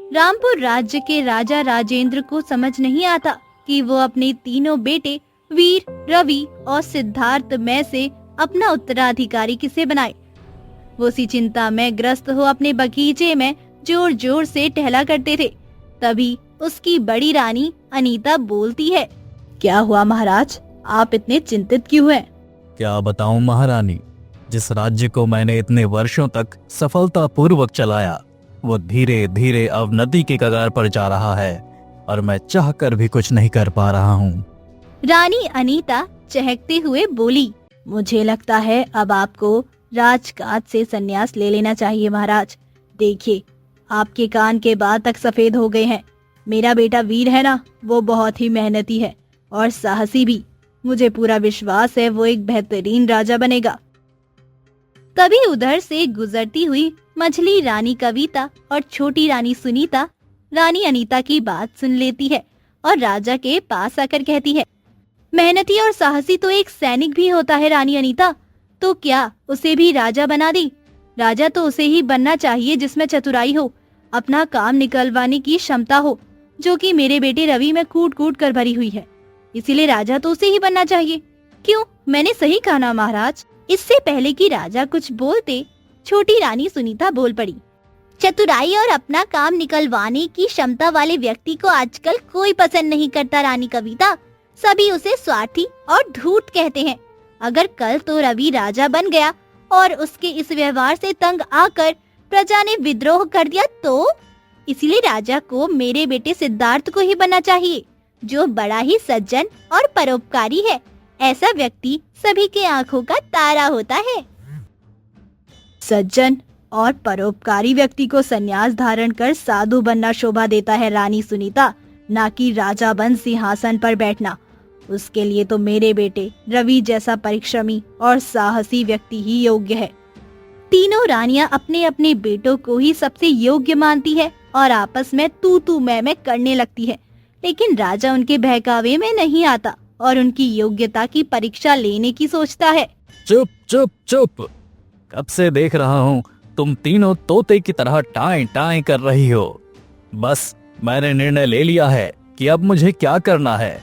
रामपुर राज्य के राजा राजेंद्र को समझ नहीं आता कि वो अपने तीनों बेटे वीर, रवि और सिद्धार्थ में से अपना उत्तराधिकारी किसे बनाए। वो उसी चिंता में ग्रस्त हो अपने बगीचे में जोर जोर से टहला करते थे। तभी उसकी बड़ी रानी अनीता बोलती है, क्या हुआ महाराज, आप इतने चिंतित क्यों हैं? क्या बताऊं महारानी, जिस राज्य को मैंने इतने वर्षों तक सफलतापूर्वक चलाया वो धीरे धीरे अवनति के कगार पर जा रहा है और मैं चाहकर भी कुछ नहीं कर पा रहा हूँ। रानी अनीता चहकते हुए बोली, मुझे लगता है अब आपको राजकाज से संन्यास ले लेना चाहिए महाराज। देखिए, आपके कान के बाल तक सफेद हो गए हैं। मेरा बेटा वीर है ना, वो बहुत ही मेहनती है और साहसी भी। मुझे पूरा विश्वास है वो एक बेहतरीन राजा बनेगा। तभी उधर से गुजरती हुई मछली रानी कविता और छोटी रानी सुनीता रानी अनीता की बात सुन लेती है और राजा के पास आकर कहती है, मेहनती और साहसी तो एक सैनिक भी होता है रानी अनीता, तो क्या उसे भी राजा बना दी? राजा तो उसे ही बनना चाहिए जिसमें चतुराई हो, अपना काम निकलवाने की क्षमता हो, जो कि मेरे बेटे रवि में कूट कूट कर भरी हुई है। इसीलिए राजा तो उसे ही बनना चाहिए। क्यों, मैंने सही कहा ना महाराज? इससे पहले कि राजा कुछ बोलते, छोटी रानी सुनीता बोल पड़ी, चतुराई और अपना काम निकलवाने की क्षमता वाले व्यक्ति को आजकल कोई पसंद नहीं करता रानी कविता। सभी उसे स्वार्थी और धूर्त कहते हैं। अगर कल तो रवि राजा बन गया और उसके इस व्यवहार से तंग आकर प्रजा ने विद्रोह कर दिया तो? इसलिए राजा को मेरे बेटे सिद्धार्थ को ही बनना चाहिए, जो बड़ा ही सज्जन और परोपकारी है। ऐसा व्यक्ति सभी के आंखों का तारा होता है। सज्जन और परोपकारी व्यक्ति को संन्यास धारण कर साधु बनना शोभा देता है रानी सुनीता, ना कि राजा बन सिंहासन पर बैठना। उसके लिए तो मेरे बेटे रवि जैसा परिश्रमी और साहसी व्यक्ति ही योग्य है। तीनों रानियां अपने अपने बेटों को ही सबसे योग्य मानती है और आपस में तू मैं करने लगती है, लेकिन राजा उनके बहकावे में नहीं आता और उनकी योग्यता की परीक्षा लेने की सोचता है। चुप चुप चुप, कब से देख रहा हूँ तुम तीनों तोते की तरह टाएं टाएं कर रही हो। बस मैंने निर्णय ले लिया है कि अब मुझे क्या करना है।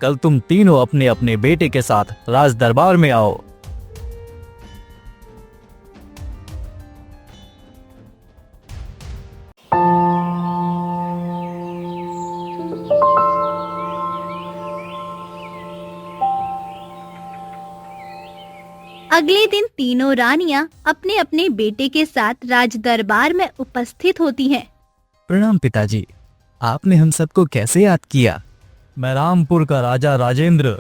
कल तुम तीनों अपने अपने बेटे के साथ राज दरबार में आओ। अगले दिन तीनों रानियां अपने अपने बेटे के साथ राज दरबार में उपस्थित होती हैं। प्रणाम पिताजी, आपने हम सबको कैसे याद किया? मैं रामपुर का राजा राजेंद्र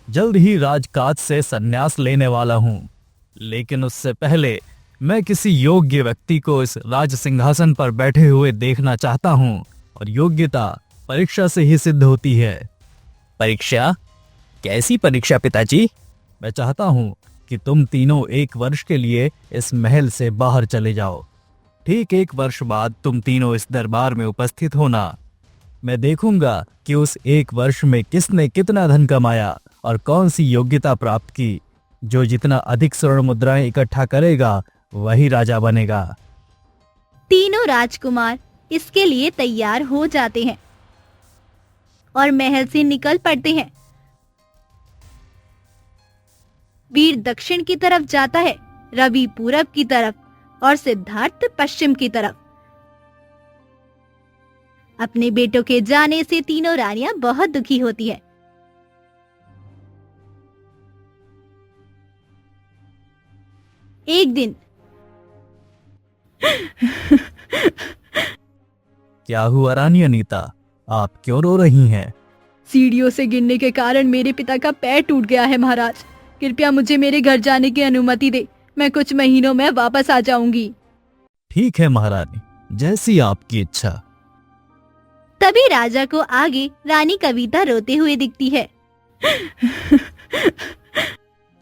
जल्द ही राजकाज से संन्यास लेने वाला हूँ, लेकिन उससे पहले मैं किसी योग्य व्यक्ति को इस राज सिंहासन पर बैठे हुए देखना चाहता हूँ और योग्यता परीक्षा से ही सिद्ध होती है। परीक्षा? कैसी परीक्षा पिताजी? मैं चाहता हूँ कि तुम तीनों 1 वर्ष के लिए इस महल से बाहर चले जाओ। ठीक 1 वर्ष बाद तुम तीनों इस दरबार में उपस्थित होना। मैं देखूंगा कि उस 1 वर्ष में किसने कितना धन कमाया और कौन सी योग्यता प्राप्त की। जो जितना अधिक स्वर्ण मुद्राएं इकट्ठा करेगा वही राजा बनेगा। तीनों राजकुमार इसके लिए तैयार हो जाते हैं और महल से निकल पड़ते हैं। वीर दक्षिण की तरफ जाता है, रवि पूरब की तरफ और सिद्धार्थ पश्चिम की तरफ। अपने बेटों के जाने से तीनों रानियां बहुत दुखी होती है। एक दिन क्या हुआ रानी अनीता, आप क्यों रो रही हैं? सीढ़ियों से गिरने के कारण मेरे पिता का पैर टूट गया है महाराज। कृपया मुझे मेरे घर जाने की अनुमति दे। मैं कुछ महीनों में वापस आ जाऊंगी। ठीक है महारानी, जैसी आपकी इच्छा। तभी राजा को आगे रानी कविता रोते हुए दिखती है।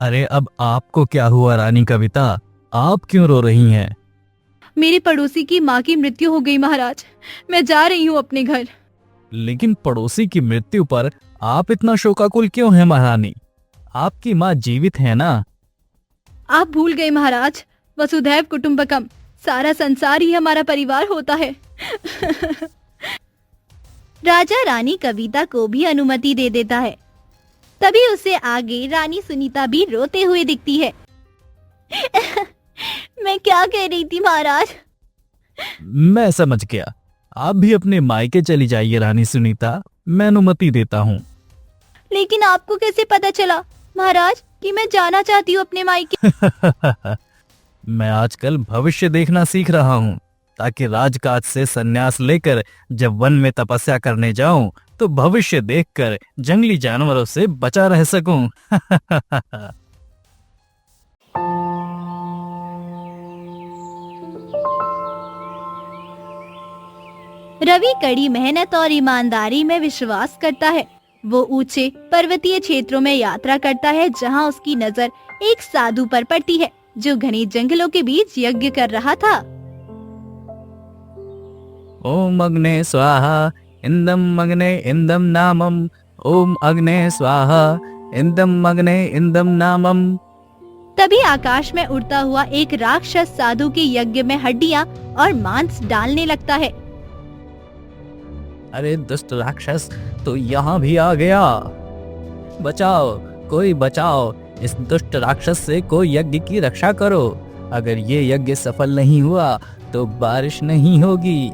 अरे अब आपको क्या हुआ रानी कविता, आप क्यों रो रही हैं? मेरे पड़ोसी की माँ की मृत्यु हो गई महाराज। मैं जा रही हूँ अपने घर। लेकिन पड़ोसी की मृत्यु पर आप इतना शोकाकुल क्यों हैं महारानी? आपकी माँ जीवित है ना? आप भूल गए महाराज, वसुधैव कुटुंबकम, सारा संसार ही हमारा परिवार होता है। राजा रानी कविता को भी अनुमति दे देता है। तभी उसे आगे रानी सुनीता भी रोते हुए दिखती है। मैं क्या कह रही थी महाराज? मैं समझ गया, आप भी अपने मायके चली जाइए रानी सुनीता, मैं अनुमति देता हूँ। लेकिन आपको कैसे पता चला महाराज कि मैं जाना चाहती हूँ अपने मायके? मैं आजकल भविष्य देखना सीख रहा हूँ, ताकि राजकाज से संन्यास लेकर जब वन में तपस्या करने जाऊं तो भविष्य देखकर जंगली जानवरों से बचा रह सकूं। रवि कड़ी मेहनत और ईमानदारी में विश्वास करता है। वो ऊंचे पर्वतीय क्षेत्रों में यात्रा करता है, जहां उसकी नजर एक साधु पर पड़ती है जो घने जंगलों के बीच यज्ञ कर रहा था। ओम अग्ने स्वाहा इंदम अग्ने इंदम नामम, ओम अग्ने स्वाहा इंदम अग्ने इंदम नामम। तभी आकाश में उड़ता हुआ एक राक्षस साधु के यज्ञ में हड्डियां और मांस डालने लगता है। अरे दुष्ट राक्षस, तो यहाँ भी आ गया। बचाओ, कोई बचाओ, इस दुष्ट राक्षस से कोई यज्ञ की रक्षा करो। अगर ये यज्ञ सफल नहीं हुआ तो बारिश नहीं होगी।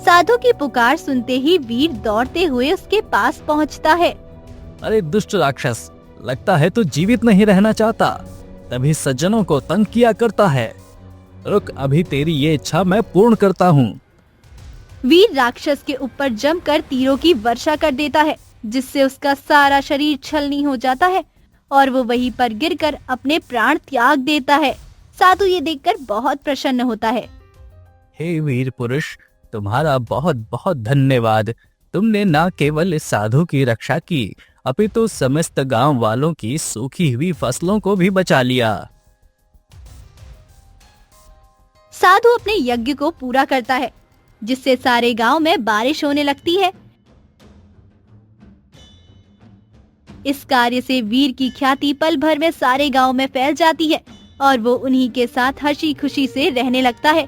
साधु की पुकार सुनते ही वीर दौड़ते हुए उसके पास पहुंचता है। अरे दुष्ट राक्षस, लगता है तू जीवित नहीं रहना चाहता, तभी सज्जनों को तंग किया करता है। रुक, अभी तेरी ये इच्छा मैं पूर्ण करता हूँ। वीर राक्षस के ऊपर जमकर तीरों की वर्षा कर देता है, जिससे उसका सारा शरीर छलनी हो जाता है और वो वहीं पर गिरकर अपने प्राण त्याग देता है। साधु ये देखकर बहुत प्रसन्न होता है। हे वीर पुरुष, तुम्हारा बहुत बहुत धन्यवाद। तुमने न केवल इस साधु की रक्षा की, अपितु समस्त गांव वालों की सूखी हुई फसलों को भी बचा लिया। साधु अपने यज्ञ को पूरा करता है, जिससे सारे गांव में बारिश होने लगती है। इस कार्य से वीर की ख्याति पल भर में सारे गांव में फैल जाती है और वो उन्हीं के साथ हंसी खुशी से रहने लगता है।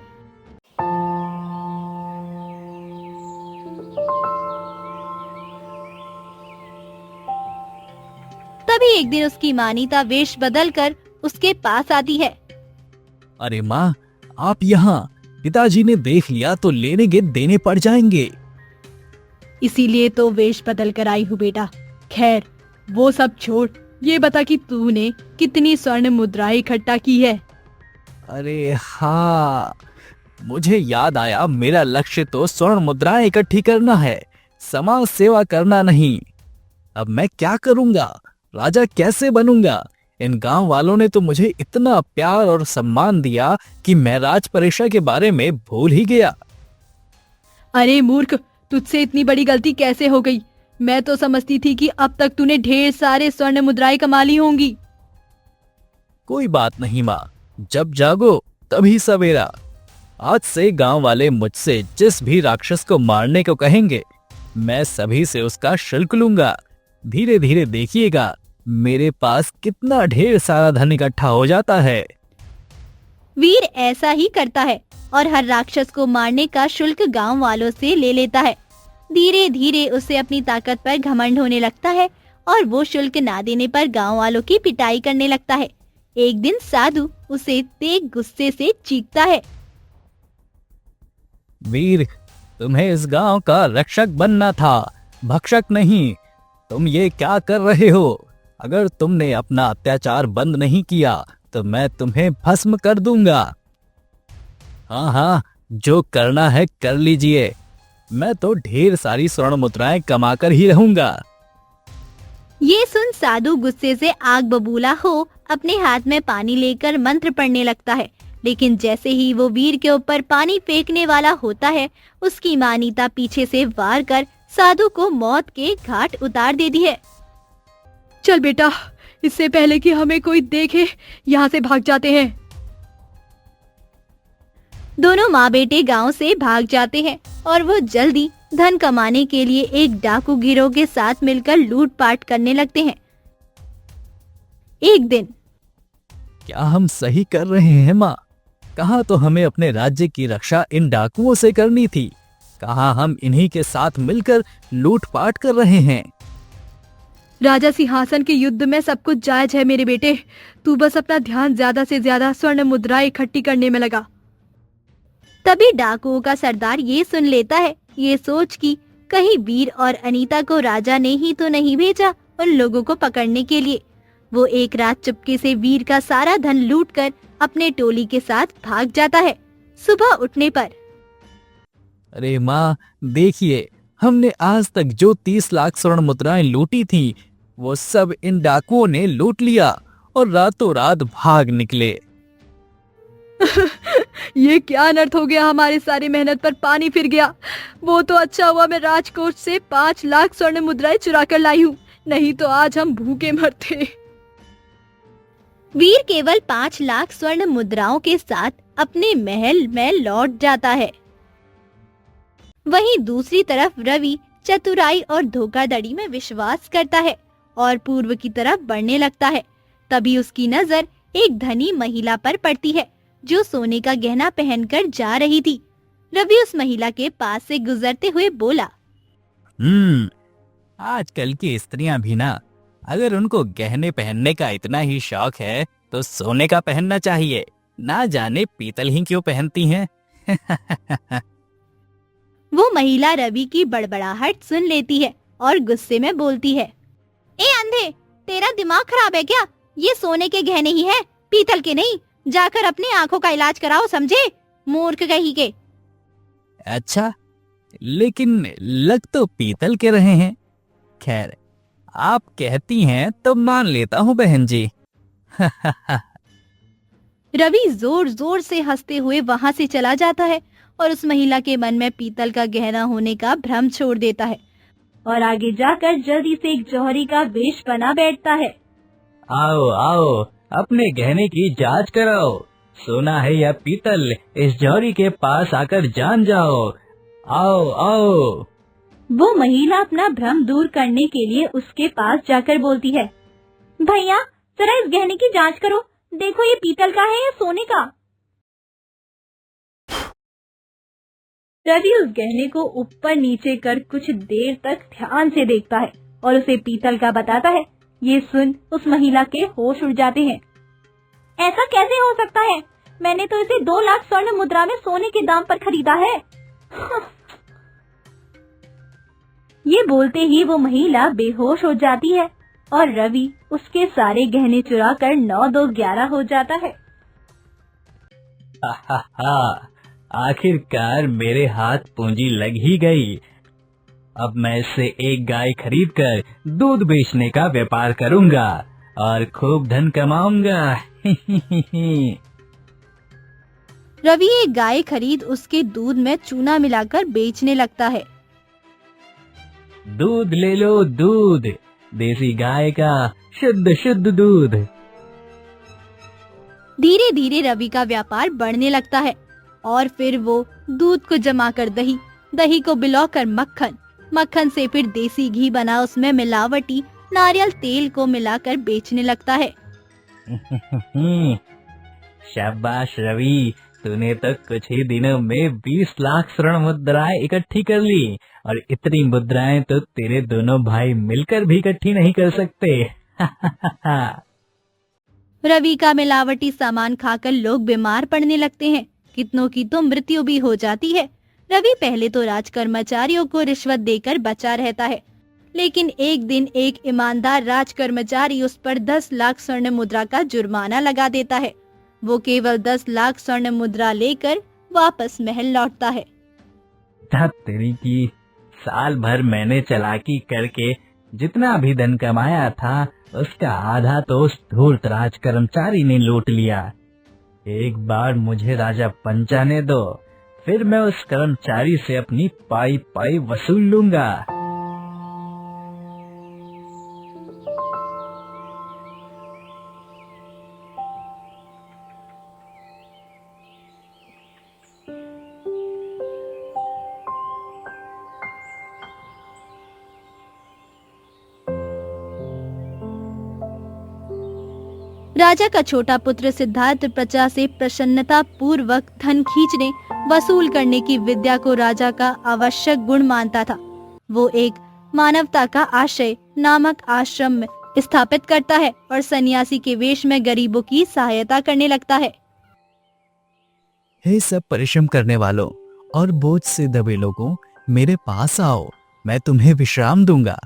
तभी एक दिन उसकी माँ नीता वेश बदलकर उसके पास आती है। अरे माँ, आप यहाँ, पिताजी ने देख लिया तो लेने के देने पड़ जाएंगे। इसीलिए तो वेश बदल कर आई हूँ बेटा। खैर वो सब छोड़, ये बता कि तूने कितनी स्वर्ण मुद्राएं इकट्ठा की है? अरे हाँ, मुझे याद आया, मेरा लक्ष्य तो स्वर्ण मुद्राएं इकट्ठी करना है, समाज सेवा करना नहीं। अब मैं क्या करूंगा, राजा कैसे बनूंगा? इन गांव वालों ने तो मुझे इतना प्यार और सम्मान दिया कि मैं राज परीक्षा के बारे में भूल ही गया। अरे मूर्ख, तुझसे इतनी बड़ी गलती कैसे हो गई? मैं तो समझती थी कि अब तक तूने ढेर सारे स्वर्ण मुद्राएं कमा ली होंगी। कोई बात नहीं माँ, जब जागो तभी सवेरा। आज से गांव वाले मुझसे जिस भी राक्षस को मारने को कहेंगे, मैं सभी से उसका शुल्क लूंगा। धीरे धीरे देखिएगा मेरे पास कितना ढेर सारा धन इकट्ठा हो जाता है। वीर ऐसा ही करता है और हर राक्षस को मारने का शुल्क गांव वालों से ले लेता है। धीरे धीरे उसे अपनी ताकत पर घमंड होने लगता है और वो शुल्क ना देने पर गांव वालों की पिटाई करने लगता है। एक दिन साधु उसे तेज गुस्से से चीखता है। वीर, तुम्हें इस गांव का रक्षक बनना था, भक्षक नहीं। तुम ये क्या कर रहे हो? अगर तुमने अपना अत्याचार बंद नहीं किया तो मैं तुम्हें भस्म कर दूंगा। हाँ हाँ, जो करना है कर लीजिए, मैं तो ढेर सारी स्वर्ण मुद्राएं कमाकर ही रहूंगा। ये सुन साधु गुस्से से आग बबूला हो अपने हाथ में पानी लेकर मंत्र पढ़ने लगता है। लेकिन जैसे ही वो वीर के ऊपर पानी फेंकने वाला होता है, उसकी माँ नीता पीछे से वार कर साधु को मौत के घाट उतार देती है। चल बेटा, इससे पहले कि हमें कोई देखे यहाँ से भाग जाते हैं। दोनों माँ बेटे गांव से भाग जाते हैं और वो जल्दी धन कमाने के लिए एक डाकू गिरोह के साथ मिलकर लूटपाट करने लगते हैं। एक दिन, क्या हम सही कर रहे हैं माँ? कहा तो हमें अपने राज्य की रक्षा इन डाकुओं से करनी थी, कहाँ हम इन्हीं के साथ मिलकर लूटपाट कर रहे हैं। राजा सिंहासन के युद्ध में सब कुछ जायज है मेरे बेटे, तू बस अपना ध्यान ज्यादा से ज्यादा स्वर्ण मुद्राएं इकट्ठी करने में लगा। तभी डाकुओं का सरदार ये सुन लेता है, ये सोच कि कहीं वीर और अनीता को राजा ने ही तो नहीं भेजा उन लोगों को पकड़ने के लिए। वो एक रात चुपके से वीर का सारा धन लूटकर अपने टोली के साथ भाग जाता है। सुबह उठने पर अरे माँ, देखिए, हमने आज तक जो 30 लाख स्वर्ण मुद्राएं लूटी थी वो सब इन डाकुओं ने लूट लिया और रातों रात भाग निकले। ये क्या अनर्थ हो गया, हमारी सारी मेहनत पर पानी फिर गया। वो तो अच्छा हुआ मैं राजकोष से 5 लाख स्वर्ण मुद्राएं चुरा कर लाई हूँ, नहीं तो आज हम भूखे मरते। वीर केवल 5 लाख स्वर्ण मुद्राओं के साथ अपने महल में लौट जाता है। वहीं दूसरी तरफ रवि चतुराई और धोखाधड़ी में विश्वास करता है और पूर्व की तरफ बढ़ने लगता है। तभी उसकी नजर एक धनी महिला पर पड़ती है जो सोने का गहना पहनकर जा रही थी। रवि उस महिला के पास से गुजरते हुए बोला, आजकल की स्त्रियां भी ना, अगर उनको गहने पहनने का इतना ही शौक है तो सोने का पहनना चाहिए, ना जाने पीतल ही क्यों पहनती हैं। वो महिला रवि की बड़बड़ाहट सुन लेती है और गुस्से में बोलती है, ए अंधे, तेरा दिमाग खराब है क्या? ये सोने के गहने ही है, पीतल के नहीं। जाकर अपनी आंखों का इलाज कराओ, समझे? मूर्ख कहीं के। अच्छा, लेकिन लग तो पीतल के रहे हैं। खैर, आप कहती हैं तो मान लेता हूँ बहन जी। रवि जोर जोर से हंसते हुए वहाँ से चला जाता है और उस महिला के मन में पीतल का गहना होने का भ्रम छोड़ देता है और आगे जाकर जल्दी से एक जौहरी का वेश बना बैठता है। आओ आओ, अपने गहने की जांच कराओ, सोना है या पीतल, इस जौहरी के पास आकर जान जाओ। आओ आओ। वो महिला अपना भ्रम दूर करने के लिए उसके पास जाकर बोलती है, भैया जरा इस गहने की जांच करो, देखो ये पीतल का है या सोने का। रवि उस गहने को ऊपर नीचे कर कुछ देर तक ध्यान से देखता है और उसे पीतल का बताता है। ये सुन उस महिला के होश उड़ जाते हैं। ऐसा कैसे हो सकता है? मैंने तो इसे 2 लाख स्वर्ण मुद्रा में सोने के दाम पर खरीदा है। ये बोलते ही वो महिला बेहोश हो जाती है और रवि उसके सारे गहने चुरा कर 9-2-11 हो जाता है। आखिरकार मेरे हाथ पूंजी लग ही गई। अब मैं इससे एक गाय खरीदकर दूध बेचने का व्यापार करूंगा और खूब धन कमाऊंगा। रवि एक गाय खरीद उसके दूध में चूना मिलाकर बेचने लगता है। दूध ले लो, दूध, देसी गाय का शुद्ध शुद्ध दूध। धीरे धीरे रवि का व्यापार बढ़ने लगता है और फिर वो दूध को जमाकर दही, दही को बिलौकर मक्खन, मक्खन से फिर देसी घी बना उसमें मिलावटी नारियल तेल को मिलाकर बेचने लगता है। शाबाश रवि, तूने तो कुछ ही दिनों में 20 लाख स्वर्ण मुद्राएं इकट्ठी कर ली और इतनी मुद्राएं तो तेरे दोनों भाई मिलकर भी इकट्ठी नहीं कर सकते। रवि का मिलावटी सामान खाकर लोग बीमार पड़ने लगते हैं, कितनों की तो मृत्यु भी हो जाती है। रवि पहले तो राजकर्मचारियों को रिश्वत देकर बचा रहता है, लेकिन एक दिन एक ईमानदार राजकर्मचारी उस पर 10 लाख स्वर्ण मुद्रा का जुर्माना लगा देता है। वो केवल 10 लाख स्वर्ण मुद्रा लेकर वापस महल लौटता है। तेरी की, साल भर मैंने चालाकी करके जितना भी धन कमाया था उसका आधा तो उस धूर्त राजकर्मचारी ने लूट लिया। एक बार मुझे राजा बन जाने दो, फिर मैं उस कर्मचारी से अपनी पाई पाई वसूल लूंगा। राजा का छोटा पुत्र सिद्धार्थ प्रजा से प्रसन्नता पूर्वक धन खींचने वसूल करने की विद्या को राजा का आवश्यक गुण मानता था। वो एक मानवता का आश्रय नामक आश्रम में स्थापित करता है और सन्यासी के वेश में गरीबों की सहायता करने लगता है। हे सब परिश्रम करने वालों और बोझ से दबे लोगों, मेरे पास आओ, मैं तुम्हें विश्राम दूंगा।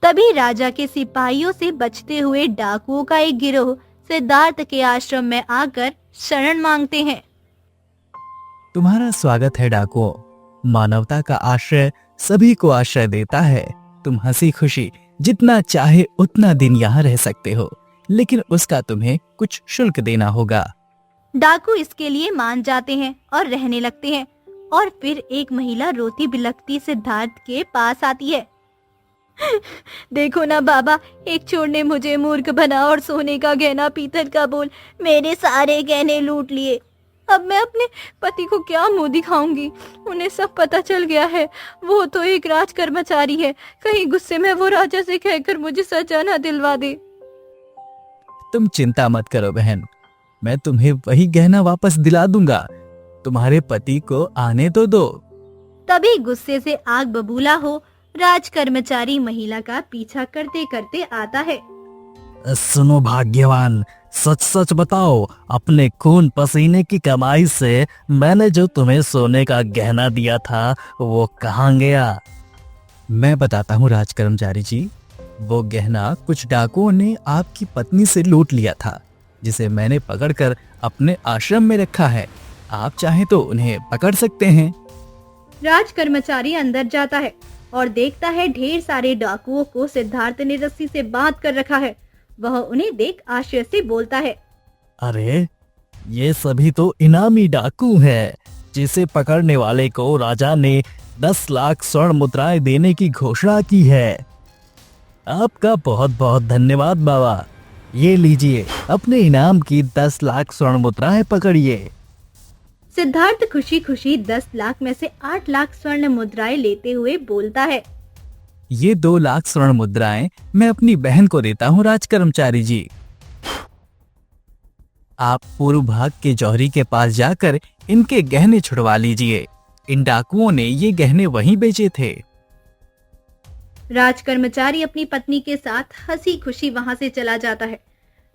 तभी राजा के सिपाहियों से बचते हुए डाकुओं का एक गिरोह सिद्धार्थ के आश्रम में आकर शरण मांगते हैं। तुम्हारा स्वागत है डाकुओं। मानवता का आश्रय सभी को आश्रय देता है। तुम हंसी खुशी जितना चाहे उतना दिन यहाँ रह सकते हो, लेकिन उसका तुम्हें कुछ शुल्क देना होगा। डाकू इसके लिए मान जाते हैं और रहने लगते हैं। और फिर एक महिला रोती बिलखती सिद्धार्थ के पास आती है। देखो ना बाबा, एक चोर ने मुझे मूर्ख बना और सोने का गहना, पीतल का बोल, मेरे सारे गहने लूट लिए। अब मैं अपने पति को क्या मुंह दिखाऊंगी? उन्हें सब पता चल गया है। वो तो एक राज कर्मचारी है। कहीं गुस्से में वो राजा से कहकर मुझे सजा न दिलवा दे। तुम चिंता मत करो बहन, मैं तुम्हें वही गहना वापस दिला दूंगा। तुम्हारे पति को आने तो दो। तभी गुस्से से आग बबूला हो राज कर्मचारी महिला का पीछा करते करते आता है। सुनो भाग्यवान, सच सच बताओ, अपने खून पसीने की कमाई से मैंने जो तुम्हें सोने का गहना दिया था वो कहाँ गया? मैं बताता हूँ राज कर्मचारी जी, वो गहना कुछ डाकुओं ने आपकी पत्नी से लूट लिया था, जिसे मैंने पकड़कर अपने आश्रम में रखा है। आप चाहें तो उन्हें पकड़ सकते हैं। राज कर्मचारी अंदर जाता है और देखता है ढेर सारे डाकुओं को सिद्धार्थ ने रस्सी से बांध कर रखा है। वह उन्हें देख आश्चर्य से बोलता है, अरे ये सभी तो इनामी डाकू हैं, जिसे पकड़ने वाले को राजा ने 10 लाख स्वर्ण मुद्राएं देने की घोषणा की है। आपका बहुत बहुत धन्यवाद बाबा। ये लीजिए, अपने इनाम की 10 लाख स्वर्ण मुद्राएं पकड़िए। सिद्धार्थ खुशी खुशी 10 लाख में से 8 लाख स्वर्ण मुद्राएं लेते हुए बोलता है, ये 2 लाख स्वर्ण मुद्राएं मैं अपनी बहन को देता हूँ राज कर्मचारी जी। आप पूर्व भाग के जौहरी के पास जाकर इनके गहने छुड़वा लीजिए। इन डाकुओं ने ये गहने वहीं बेचे थे। राज कर्मचारी अपनी पत्नी के साथ हंसी खुशी वहां से चला जाता है।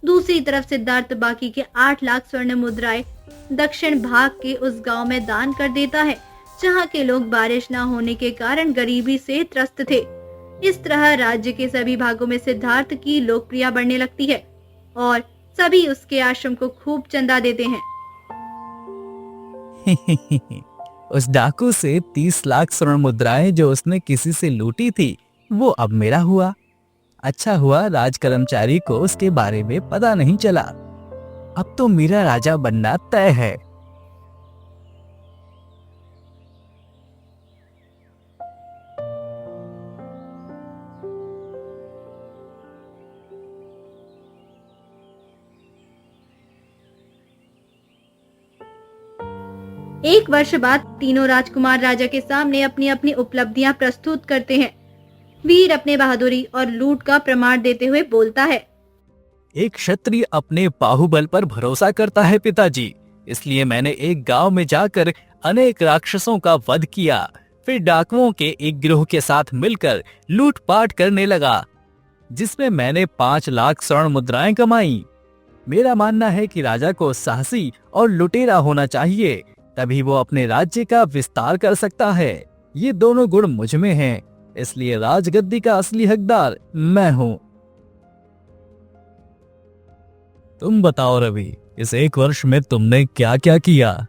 दूसरी तरफ सिद्धार्थ बाकी के 8 लाख स्वर्ण मुद्राएं दक्षिण भाग के उस गांव में दान कर देता है, जहां के लोग बारिश न होने के कारण गरीबी से त्रस्त थे। इस तरह राज्य के सभी भागों में सिद्धार्थ की लोकप्रियता बढ़ने लगती है और सभी उसके आश्रम को खूब चंदा देते हैं। उस डाकू से 30 लाख स्वर्ण मुद्राएं जो उसने किसी से लूटी थी, वो अब मेरा हुआ। अच्छा हुआ राज कर्मचारी को उसके बारे में पता नहीं चला। अब तो मेरा राजा बनना तय है। एक वर्ष बाद तीनों राजकुमार राजा के सामने अपनी अपनी उपलब्धियां प्रस्तुत करते हैं। वीर अपने बहादुरी और लूट का प्रमाण देते हुए बोलता है, एक क्षत्रिय अपने बाहुबल पर भरोसा करता है पिताजी, इसलिए मैंने एक गांव में जाकर अनेक राक्षसों का वध किया। फिर डाकुओं के एक गिरोह के साथ मिलकर लूटपाट करने लगा, जिसमें मैंने 5 लाख स्वर्ण मुद्राएं कमाई। मेरा मानना है कि राजा को साहसी और लुटेरा होना चाहिए, तभी वो अपने राज्य का विस्तार कर सकता है। ये दोनों गुण मुझ में हैं, इसलिए राजगद्दी का असली हकदार मैं हूँ। तुम बताओ रवि, इस एक वर्ष में तुमने क्या क्या किया?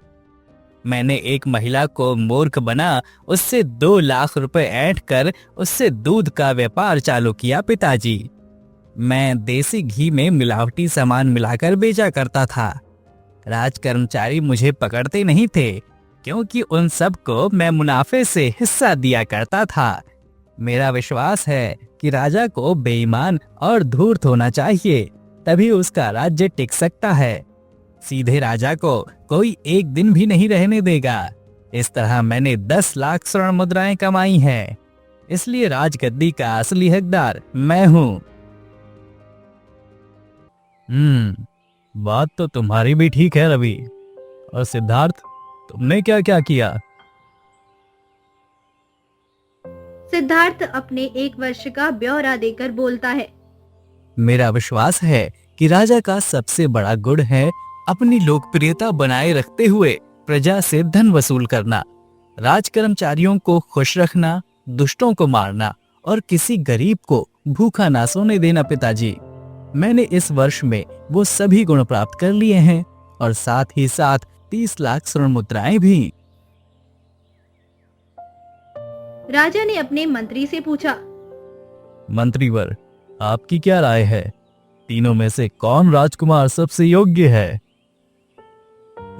मैंने एक महिला को मूर्ख बना उससे 2 लाख रुपए ऐंठ कर उससे दूध का व्यापार चालू किया पिताजी। मैं देसी घी में मिलावटी सामान मिलाकर बेचा करता था। राज कर्मचारी मुझे पकड़ते नहीं थे, क्योंकि उन सब को मैं मुनाफे से हिस्सा दिया करता था। मेरा विश्वास है कि राजा को बेईमान और धूर्त होना चाहिए, तभी उसका राज्य टिक सकता है। सीधे राजा को कोई एक दिन भी नहीं रहने देगा। इस तरह मैंने 10 लाख स्वर्ण मुद्राएं कमाई हैं, इसलिए राजगद्दी का असली हकदार मैं हूँ। बात तो तुम्हारी भी ठीक है रवि। और सिद्धार्थ, तुमने क्या क्या किया? सिद्धार्थ अपने 1 वर्ष का ब्यौरा देकर बोलता है। मेरा विश्वास है कि राजा का सबसे बड़ा गुण है अपनी लोकप्रियता बनाए रखते हुए प्रजा से धन वसूल करना, राज कर्मचारियों को खुश रखना, दुष्टों को मारना और किसी गरीब को भूखा ना सोने देना। पिताजी, मैंने इस वर्ष में वो सभी गुण प्राप्त कर लिए हैं और साथ ही साथ 30 लाख स्वर्ण मुद्राएं भी। राजा ने अपने मंत्री से पूछा। मंत्रीवर, आपकी क्या राय है? तीनों में से कौन राजकुमार सबसे योग्य है?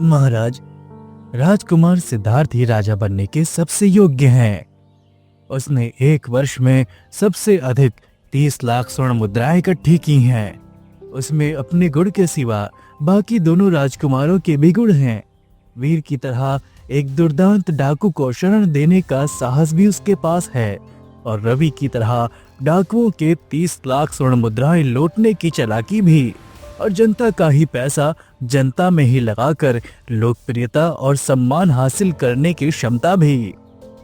महाराज, राजकुमार सिद्धार्थ ही राजा बनने के सबसे योग्य हैं। उसने 1 वर्ष में सबसे अधिक 30 लाख स्वर्ण मुद्राएं इकट्ठी की हैं। उसमें अपने गुण के सिवा बाकी दोनों राजकुमारों के भी गुण हैं। वीर की तरह एक दुर्दांत डाकू को शरण देने का साहस भी उसके पास है और रवि की तरह डाकुओं के 30 लाख स्वर्ण मुद्राएं लौटने की चालाकी भी, और जनता का ही पैसा जनता में ही लगाकर लोकप्रियता और सम्मान हासिल करने की क्षमता भी।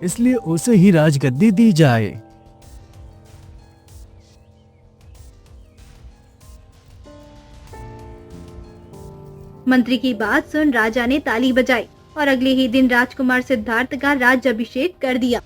इसलिए उसे ही राजगद्दी दी जाए। मंत्री की बात सुन राजा ने ताली बजाई और अगले ही दिन राजकुमार सिद्धार्थ का राज्याभिषेक कर दिया।